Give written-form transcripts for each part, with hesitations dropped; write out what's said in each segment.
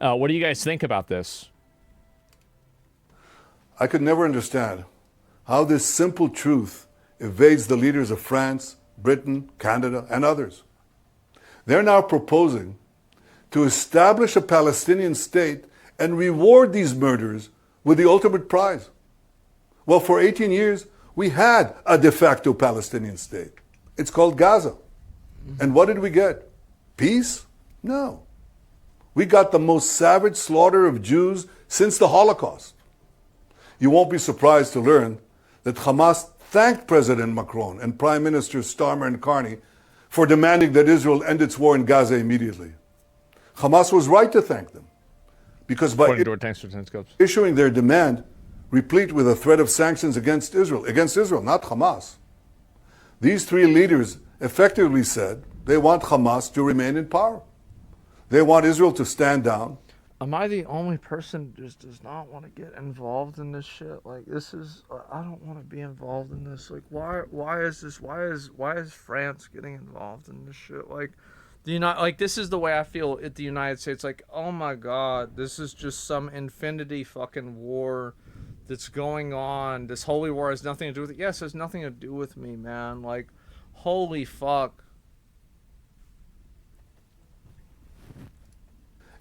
What do you guys think about this? I could never understand how this simple truth evades the leaders of France, Britain, Canada, and others. They're now proposing to establish a Palestinian state and reward these murderers with the ultimate prize. Well, for 18 years, we had a de facto Palestinian state. It's called Gaza. And what did we get? Peace? No. We got the most savage slaughter of Jews since the Holocaust. You won't be surprised to learn that Hamas thanked President Macron and Prime Ministers Starmer and Carney for demanding that Israel end its war in Gaza immediately. Hamas was right to thank them, because by issuing their demand, replete with a threat of sanctions against Israel, not Hamas, these three leaders effectively said they want Hamas to remain in power. They want Israel to stand down. Am I the only person who just does not want to get involved in this shit? Like, this is, I don't want to be involved in this. Like, why is France getting involved in this shit? Like, this is the way I feel at the United States. Like, oh my God, this is just some infinity fucking war that's going on. This holy war has nothing to do with it. Yes, it has nothing to do with me, man. Like, holy fuck.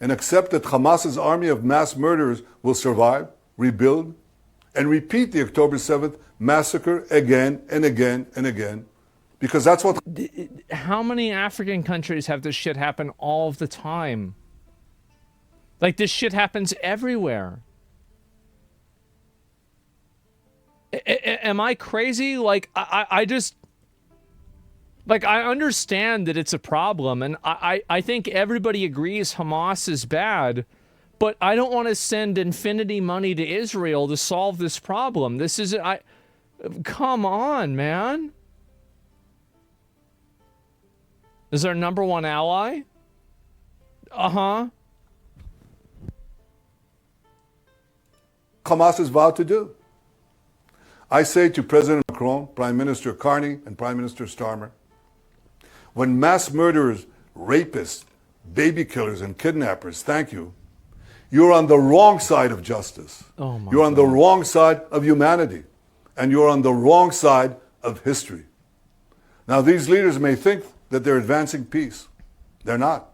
And accept that Hamas's army of mass murderers will survive, rebuild, and repeat the October 7th massacre again and again and again. Because that's what... How many African countries have this shit happen all of the time? Like, this shit happens everywhere. Am I crazy? Like, I just... Like, I understand that it's a problem, and I think everybody agrees Hamas is bad, but I don't want to send infinity money to Israel to solve this problem. This is... Come on, man. Is our number one ally? Uh-huh. Hamas has vowed to do. I say to President Macron, Prime Minister Carney, and Prime Minister Starmer, when mass murderers, rapists, baby killers, and kidnappers thank you, you're on the wrong side of justice. You're on the wrong side of humanity. And you're on the wrong side of history. Now, these leaders may think that they're advancing peace. They're not.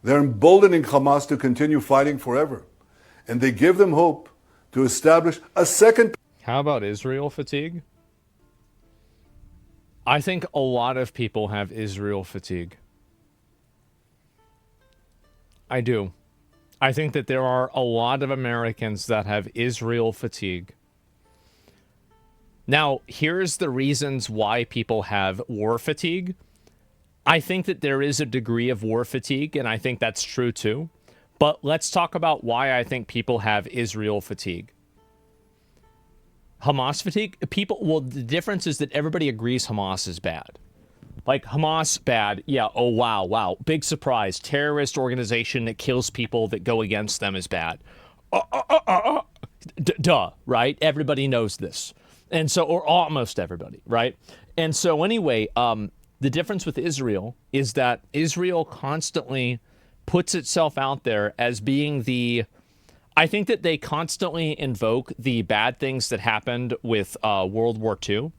They're emboldening Hamas to continue fighting forever. And they give them hope to establish a second... How about Israel fatigue? I think a lot of people have Israel fatigue. I do. I think that there are a lot of Americans that have Israel fatigue. Now, here's the reasons why people have war fatigue. I think that there is a degree of war fatigue, and I think that's true too. But let's talk about why I think people have Israel fatigue. Hamas fatigue? Well, the difference is that everybody agrees Hamas is bad. Like, Hamas, bad. Yeah, oh, wow. Big surprise. Terrorist organization that kills people that go against them is bad. Duh, right? Everybody knows this. And so, or almost everybody, right? And so anyway, the difference with Israel is that Israel constantly puts itself out there as being the... I think that they constantly invoke the bad things that happened with World War II,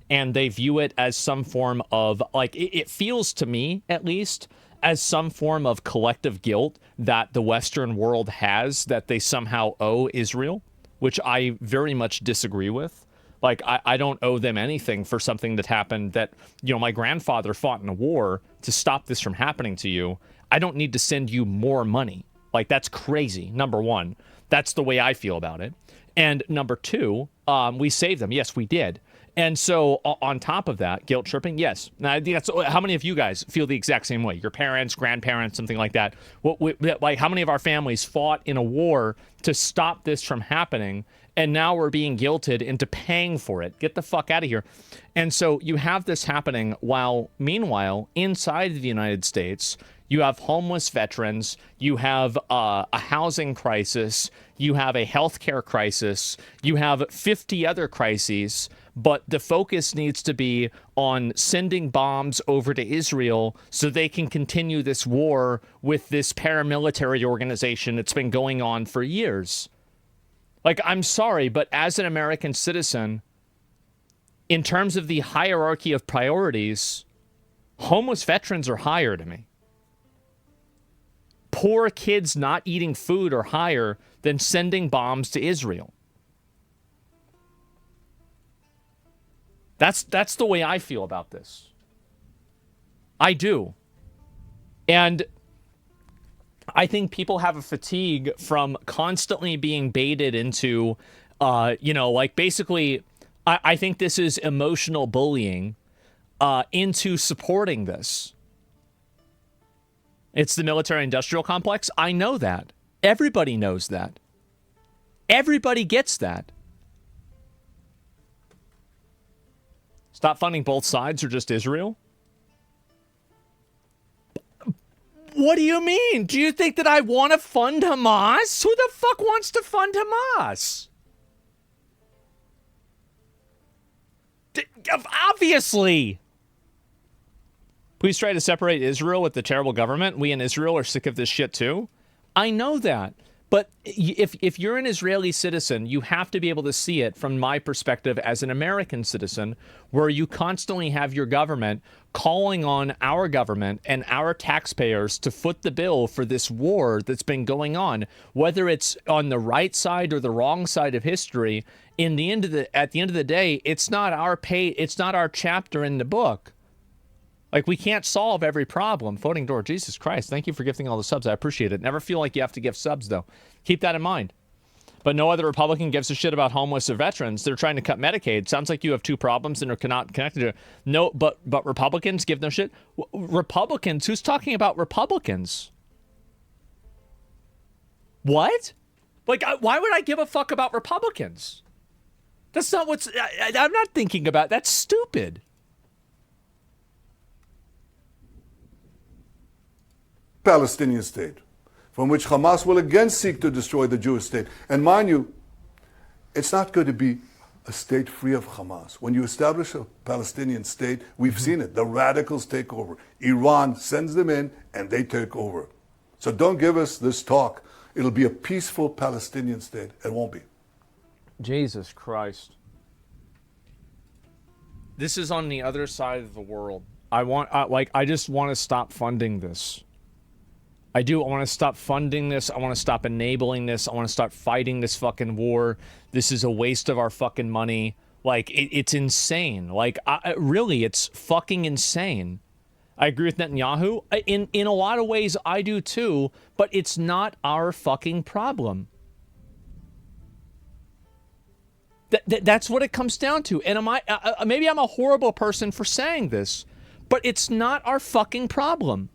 and they view it as some form of, like, it feels to me, at least, as some form of collective guilt that the Western world has that they somehow owe Israel, which I very much disagree with. Like, I don't owe them anything for something that happened that, you know, my grandfather fought in a war to stop this from happening to you. I don't need to send you more money. Like, that's crazy, number one. That's the way I feel about it. And number two, we saved them. Yes, we did. And so on top of that, guilt tripping, yes. Now, I think that's, how many of you guys feel the exact same way? Your parents, grandparents, something like that. Like, how many of our families fought in a war to stop this from happening, and now we're being guilted into paying for it? Get the fuck out of here. And so you have this happening while, meanwhile, inside the United States, You have homeless veterans. You have a housing crisis. You have a healthcare crisis. You have 50 other crises. But the focus needs to be on sending bombs over to Israel so they can continue this war with this paramilitary organization that's been going on for years. Like, I'm sorry, but as an American citizen, in terms of the hierarchy of priorities, homeless veterans are higher to me. Poor kids not eating food are higher than sending bombs to Israel. That's the way I feel about this. I do. And I think people have a fatigue from constantly being baited into, like basically, I think this is emotional bullying into supporting this. It's the military-industrial complex. I know that. Everybody knows that. Everybody gets that. Stop funding both sides or just Israel? What do you mean? Do you think that I want to fund Hamas? Who the fuck wants to fund Hamas? Obviously. Please try to separate Israel with the terrible government. We in Israel are sick of this shit too. I know that. But if you're an Israeli citizen, you have to be able to see it from my perspective as an American citizen, where you constantly have your government calling on our government and our taxpayers to foot the bill for this war that's been going on, whether it's on the right side or the wrong side of history. At the end of the day, it's not our chapter in the book. Like, we can't solve every problem. Floating door, Jesus Christ. Thank you for gifting all the subs. I appreciate it. Never feel like you have to give subs, though. Keep that in mind. But no other Republican gives a shit about homeless or veterans. They're trying to cut Medicaid. Sounds like you have two problems and are not connected to it. No, but Republicans give no shit. Republicans? Who's talking about Republicans? What? Like, why would I give a fuck about Republicans? That's not what's... I'm not thinking about... That's stupid. Palestinian state, from which Hamas will again seek to destroy the Jewish state. And mind you, it's not going to be a state free of Hamas. When you establish a Palestinian state, we've seen it. The radicals take over. Iran sends them in and they take over. So don't give us this talk. It'll be a peaceful Palestinian state. It won't be. Jesus Christ. This is on the other side of the world. I just want to stop funding this. I do. I want to stop funding this. I want to stop enabling this. I want to start fighting this fucking war. This is a waste of our fucking money. Like, it's insane. Like, really, it's fucking insane. I agree with Netanyahu. In a lot of ways, I do too. But it's not our fucking problem. That's what it comes down to. And maybe I'm a horrible person for saying this, but it's not our fucking problem.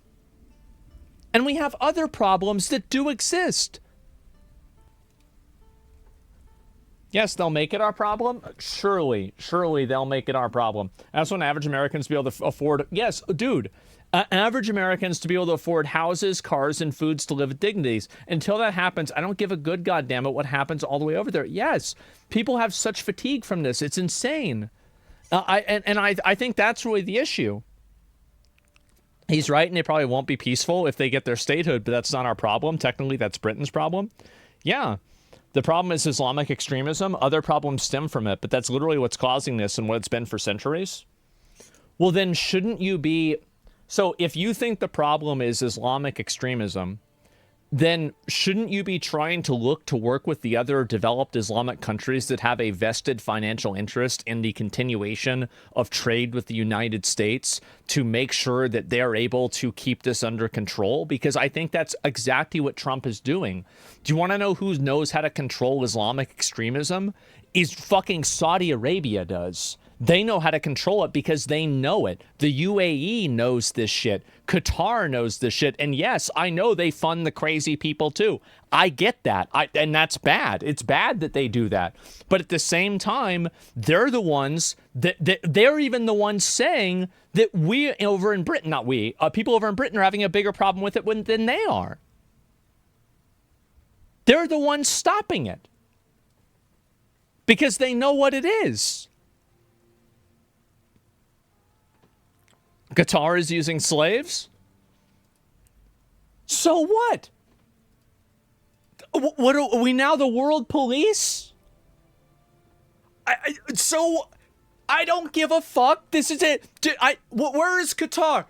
And we have other problems that do exist. Yes, they'll make it our problem. Surely they'll make it our problem. That's when average Americans be able to afford. Yes, dude, average Americans to be able to afford houses, cars, and foods to live with dignities. Until that happens, I don't give a good goddamn it what happens all the way over there. Yes, people have such fatigue from this. It's insane. I think that's really the issue. He's right, and it probably won't be peaceful if they get their statehood, but that's not our problem. Technically, that's Britain's problem. Yeah, the problem is Islamic extremism. Other problems stem from it, but that's literally what's causing this and what it's been for centuries. Well, then shouldn't you be... So if you think the problem is Islamic extremism, then shouldn't you be trying to look to work with the other developed Islamic countries that have a vested financial interest in the continuation of trade with the United States to make sure that they're able to keep this under control? Because I think that's exactly what Trump is doing. Do you want to know who knows how to control Islamic extremism? Is fucking Saudi Arabia does. They know how to control it because they know it. The UAE knows this shit. Qatar knows this shit. And yes, I know they fund the crazy people too. I get that. And that's bad. It's bad that they do that. But at the same time, they're the ones they're even the ones saying that we over in Britain, not we, people over in Britain are having a bigger problem with it than they are. They're the ones stopping it because they know what it is. Qatar is using slaves? So what? What are we now, the world police? So I don't give a fuck. This is it. Where is Qatar?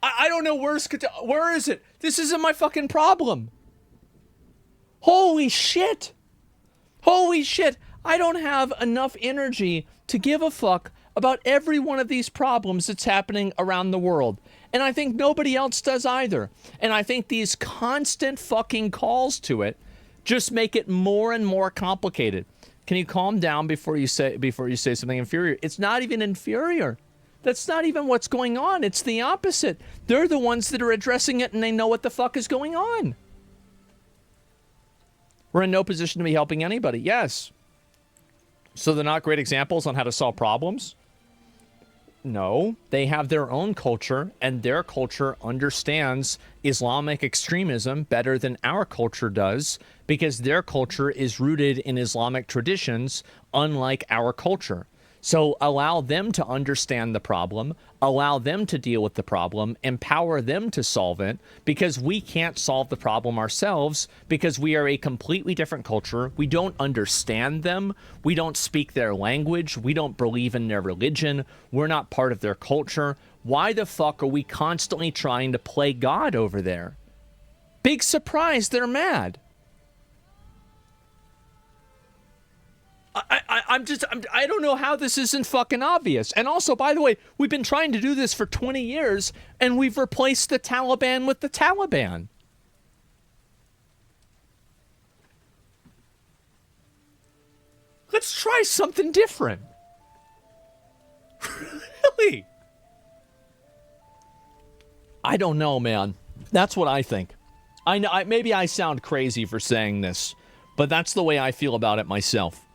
I don't know. Where's Qatar? Where is it? This isn't my fucking problem. Holy shit. Holy shit. I don't have enough energy to give a fuck about every one of these problems that's happening around the world. And I think nobody else does either. And I think these constant fucking calls to it just make it more and more complicated. Can you calm down before you say something inferior? It's not even inferior. That's not even what's going on. It's the opposite. They're the ones that are addressing it and they know what the fuck is going on. We're in no position to be helping anybody. Yes. So they're not great examples on how to solve problems? No, they have their own culture, and their culture understands Islamic extremism better than our culture does because their culture is rooted in Islamic traditions, unlike our culture. So allow them to understand the problem, allow them to deal with the problem, empower them to solve it, because we can't solve the problem ourselves because we are a completely different culture. We don't understand them. We don't speak their language. We don't believe in their religion. We're not part of their culture. Why the fuck are we constantly trying to play God over there? Big surprise, they're mad. I don't know how this isn't fucking obvious. And also, by the way, we've been trying to do this for 20 years, and we've replaced the Taliban with the Taliban. Let's try something different. Really? I don't know, man. That's what I think. I know maybe I sound crazy for saying this, but that's the way I feel about it myself.